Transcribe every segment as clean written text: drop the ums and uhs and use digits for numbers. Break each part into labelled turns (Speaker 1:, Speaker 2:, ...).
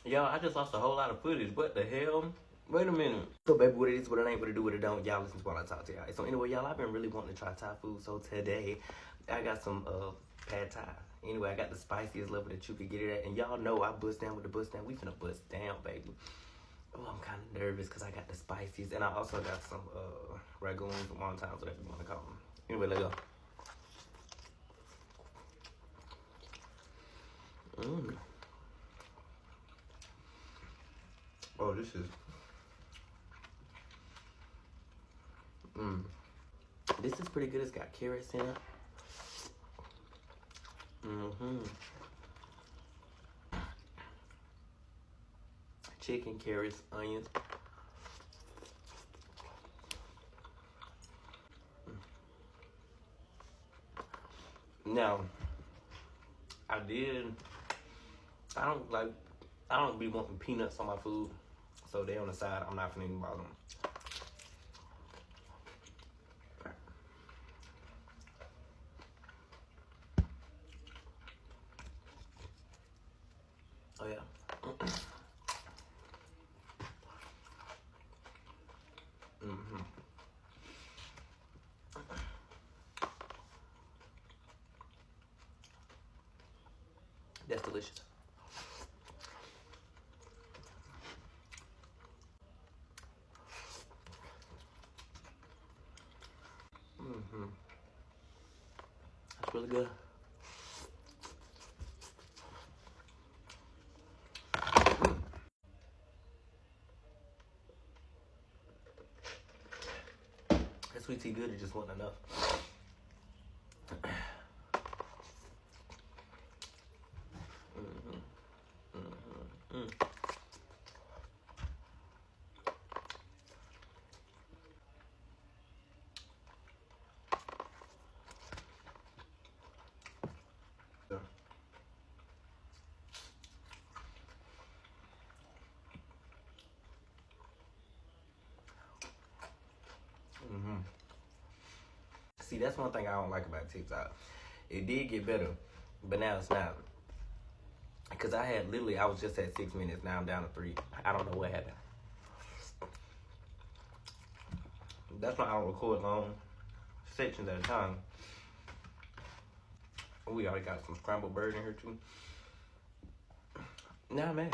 Speaker 1: Y'all, I just lost a whole lot of footage. What the hell? Wait a minute. So, baby, what it is, what it ain't, what it do, what it don't. Y'all listen to while I talk to y'all. So, anyway, y'all, I've been really wanting to try Thai food. So, today, I got some pad Thai. Anyway, I got the spiciest level that you could get it at. And y'all know I bust down with the bust down. We finna bust down, baby. Oh, I'm kind of nervous because I got the spiciest. And I also got some ragoons, wontons, whatever you want to call them. Anyway, let's go. Mmm. Oh, this is... Mmm. This is pretty good. It's got carrots in it. Mm-hmm. Chicken, carrots, onions. Now, I don't be wanting peanuts on my food. So they on the side, I'm not finna even bother them. Oh yeah. Mm-hmm. That's delicious. Mm-hmm. That's really good. That sweet tea good, it just wasn't enough. Mm-hmm. Mm-hmm. Mm. Yeah. Mm-hmm. See, that's one thing I don't like about TikTok. It did get better, but now it's not. Because I was just at 6 minutes. Now I'm down to 3. I don't know what happened. That's why I don't record long sections at a time. We already got some scrambled bird in here too. Nah, man.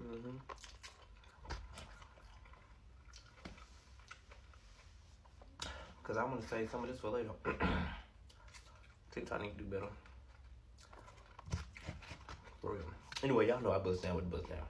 Speaker 1: Mm-hmm. Because I want to save some of this for later. TikTok need to do better. For real. Anyway, y'all know I bust down with the bust down.